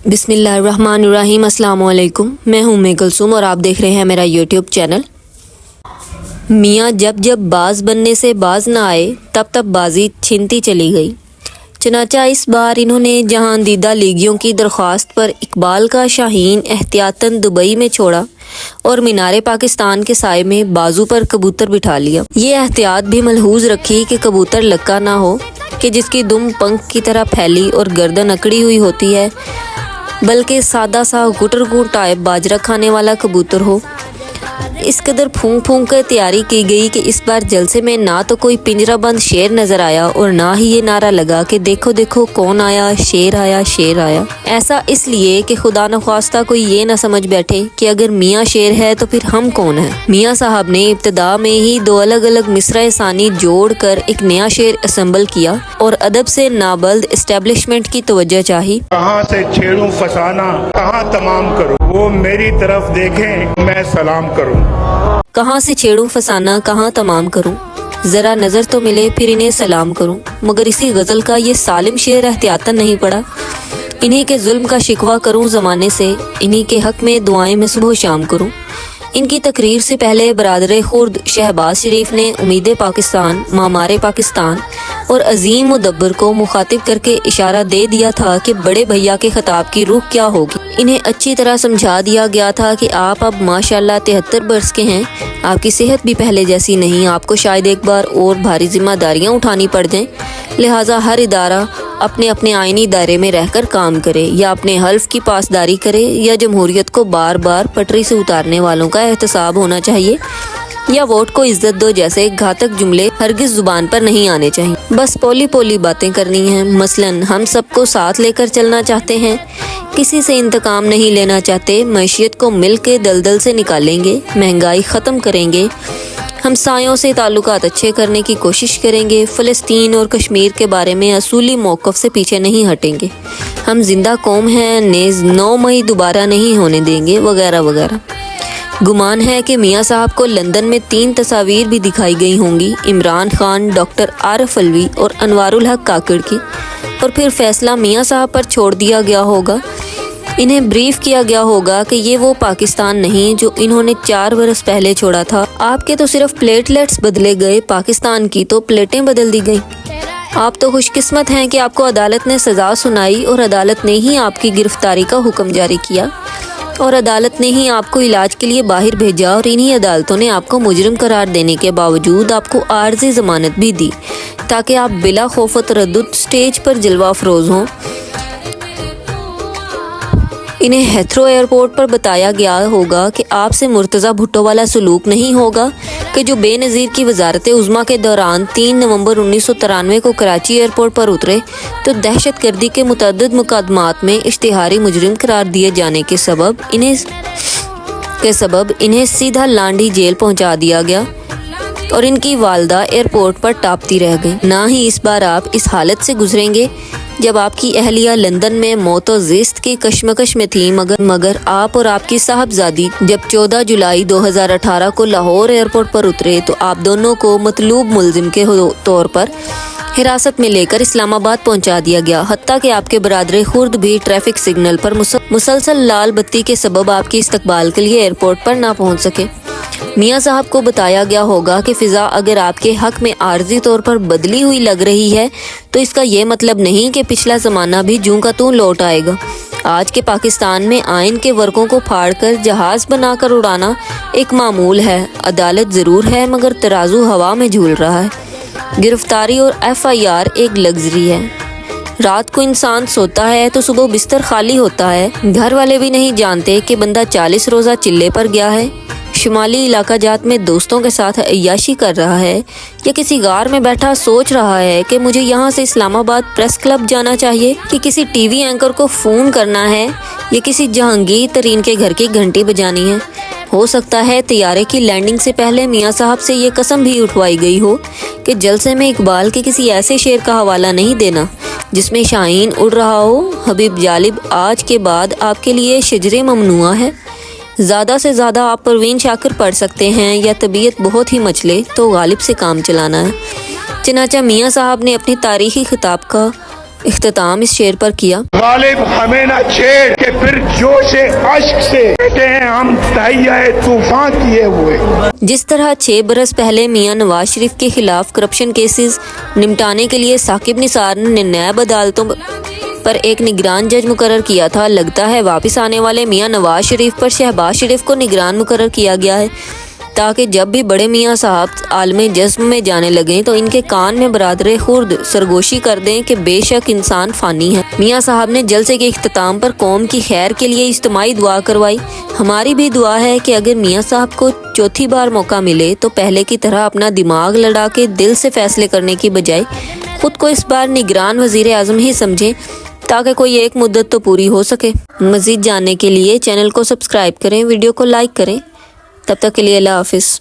बिस्मिल्लाहिर्रहमानिर्रहीम। अस्सलाम वालेकुम। मैं हूँ उम्मे कुलसूम और आप देख रहे हैं मेरा यूट्यूब चैनल। मियाँ जब जब बाज बनने से बाज ना आए तब तब बाजी छिनती चली गई। चनाचा इस बार इन्होंने जहां दीदा लीगियों की दरख्वास्त पर इकबाल का शाहीन एहतियातन दुबई में छोड़ा और मीनारे पाकिस्तान के साए में बाजू पर कबूतर बिठा लिया। ये एहतियात भी मलहूज रखी कि कबूतर लक्का ना हो कि जिसकी दुम पंख की तरह फैली और गर्दन अकड़ी हुई होती है, बल्कि सादा सा गुटरगू टाइप बाजरा खाने वाला कबूतर हो। इस कदर फूंक फूंक कर तैयारी की गई कि इस बार जलसे में ना तो कोई पिंजरा बंद शेर नजर आया और ना ही ये नारा लगा कि देखो देखो कौन आया, शेर आया, शेर आया। ऐसा इसलिए कि खुदा न ख्वास्ता कोई ये ना समझ बैठे कि अगर मियाँ शेर है तो फिर हम कौन हैं। मियाँ साहब ने इब्तदा में ही दो अलग अलग मिसरा सानी जोड़ कर एक नया शेर असेंबल किया और अदब से नाबल्द एस्टेब्लिशमेंट की तवज्जो चाही। कहाँ से छेड़ूं फसाना, कहाँ तमाम करूं, वो मेरी तरफ देखें मैं सलाम करूं। कहाँ से छेड़ूं फसाना, कहाँ तमाम करूं, जरा नजर तो मिले फिर इन्हें सलाम करूं। मगर इसी गजल का ये सालिम शेर एहतियातन नहीं पड़ा। इन्हीं के जुल्म का शिकवा करूं जमाने से, इन्हीं के हक में दुआएं मैं सुबह शाम करूं। इनकी तकरीर से पहले बरादर खुर्द शहबाज शरीफ ने उम्मीद पाकिस्तान, मामारे पाकिस्तान और अजीम मुदब्बर को मुखातिब करके इशारा दे दिया था कि बड़े भैया के खिताब की रूह क्या होगी। इन्हें अच्छी तरह समझा दिया गया था कि आप अब माशाल्लाह 73 बरस के हैं, आपकी सेहत भी पहले जैसी नहीं, आपको शायद एक बार और भारी जिम्मेदारियां उठानी पड़ जाएं, लिहाजा हर इदारा अपने अपने आईनी दायरे में रहकर काम करे, या अपने हल्फ की पासदारी करे, या जमहूरियत को बार बार पटरी से उतारने वालों का एहतसाब होना चाहिए, या वोट को इज्जत दो जैसे घातक जुमले हरगिज जुबान पर नहीं आने चाहिए। बस पोली पोली बातें करनी हैं। मसलन हम सबको साथ लेकर चलना चाहते हैं, किसी से इंतकाम नहीं लेना चाहते, मैशियत को मिल के दलदल से निकालेंगे, महंगाई ख़त्म करेंगे, हमसायों से ताल्लुकात अच्छे करने की कोशिश करेंगे, फ़लस्तीन और कश्मीर के बारे में असूली मौक़िफ़ से पीछे नहीं हटेंगे, हम जिंदा कौम हैं, नेज़ 9 मई दोबारा नहीं होने देंगे, वगैरह वगैरह। गुमान है कि मियाँ साहब को लंदन में 3 तस्वीर भी दिखाई गई होंगी, इमरान खान, डॉक्टर आरिफ अलवी और अनवारुल हक काकड़ की, और फिर फैसला मियाँ साहब पर छोड़ दिया गया होगा। इन्हें ब्रीफ किया गया होगा कि ये वो पाकिस्तान नहीं जो इन्होंने 4 बरस पहले छोड़ा था। आपके तो सिर्फ प्लेटलेट्स बदले गए, पाकिस्तान की तो प्लेटें बदल दी गई। आप तो खुशकिस्मत हैं कि आपको अदालत ने सज़ा सुनाई और अदालत ने ही आपकी गिरफ्तारी का हुक्म जारी किया और अदालत ने ही आपको इलाज के लिए बाहर भेजा, और इन्हीं अदालतों ने आपको मुजरिम करार देने के बावजूद आपको आर्जी ज़मानत भी दी ताकि आप बिला खौफ तरद्दुद स्टेज पर जलवा अफरोज़ हों। इन्हें हेथ्रो एयरपोर्ट पर बताया गया होगा कि आपसे मुर्तज़ा भुट्टो वाला सलूक नहीं होगा कि जो बेनज़ीर की वजारत उज़्मा के दौरान 3 नवंबर 1993 को कराची एयरपोर्ट पर उतरे तो दहशत गर्दी के मुतअद्दिद मुकदमात में इश्तिहारी मुजरिम करार दिए जाने के सबब इन्हें सीधा लांडी जेल पहुंचा दिया गया और इनकी वालदा एयरपोर्ट पर टापती रह गई। ना ही इस बार आप इस हालत से गुजरेंगे जब आपकी अहलिया लंदन में मौत और ज़िस्त की कश्मकश में थी, मगर आप और आपकी साहबजादी जब 14 जुलाई 2018 को लाहौर एयरपोर्ट पर उतरे तो आप दोनों को मतलूब मुलजिम के तौर पर हिरासत में लेकर इस्लामाबाद पहुंचा दिया गया। हत्ता कि आपके बरादर खुर्द भी ट्रैफिक सिग्नल पर मुसलसल लाल बत्ती के सबब आपकी इस्तकबाल के लिए एयरपोर्ट पर ना पहुंच सके। मियाँ साहब को बताया गया होगा कि फ़िज़ा अगर आपके हक में आर्जी तौर पर बदली हुई लग रही है तो इसका ये मतलब नहीं कि पिछला ज़माना भी जूं का तूं लौट आएगा। आज के पाकिस्तान में आइन के वर्कों को फाड़कर जहाज़ बनाकर उड़ाना एक मामूल है। अदालत ज़रूर है मगर तराजू हवा में झूल रहा है। गिरफ्तारी और FIR एक लग्जरी है। रात को इंसान सोता है तो सुबह बिस्तर खाली होता है। घर वाले भी नहीं जानते कि बंदा 40 रोज़ा चिल्ले पर गया है, शुमाली इलाका जात में दोस्तों के साथ अय्याशी कर रहा है, या किसी गार में बैठा सोच रहा है कि मुझे यहाँ से इस्लामाबाद प्रेस क्लब जाना चाहिए, कि किसी टीवी एंकर को फ़ोन करना है, या किसी जहांगीर तरीन के घर की घंटी बजानी है। हो सकता है तैयारे की लैंडिंग से पहले मियाँ साहब से ये कसम भी उठवाई गई हो कि जलसे में इकबाल के किसी ऐसे शेर का हवाला नहीं देना जिसमें शाहीन उड़ रहा हो। हबीब जालिब, आज के बाद आपके लिए शजरे ममनुआ है। ज़्यादा से ज़्यादा आप परवीन शाकिर पढ़ सकते हैं, या तबीयत बहुत ही मचले तो गालिब से काम चलाना है। चनाचा मियाँ साहब ने अपनी तारीख़ी खिताब का اختتام اس شعر پر کیا۔ गालिब हमें न छेड़ के फिर जोश अश्क से बैठे हैं हम तहिया तूफान किए हुए। जिस तरह 6 बरस पहले मियां नवाज शरीफ के खिलाफ करप्शन केसेस निपटाने के लिए साकिब निसार ने नायब अदालतों पर एक निगरान जज मुकर्रर किया था, लगता है वापस आने वाले मियां नवाज शरीफ पर शहबाज शरीफ को निगरान मुकर्रर किया गया है, ताकि जब भी बड़े मियां साहब आलमे जस्म में जाने लगें तो इनके कान में बरादरे खुर्द सरगोशी कर दें कि बेशक इंसान फ़ानी है। मियां साहब ने जलसे के इख्तिताम पर कौम की खैर के लिए इज्तिमाई दुआ करवाई। हमारी भी दुआ है कि अगर मियां साहब को चौथी बार मौका मिले तो पहले की तरह अपना दिमाग लड़ा के दिल से फैसले करने की बजाय खुद को इस बार निगरान वज़ीर आज़म ही समझें, ताकि कोई एक मुद्दत तो पूरी हो सके। मज़ीद जानने के लिए चैनल को सब्सक्राइब करें, वीडियो को लाइक करें। तब तक के लिए अल्लाह हाफिज़।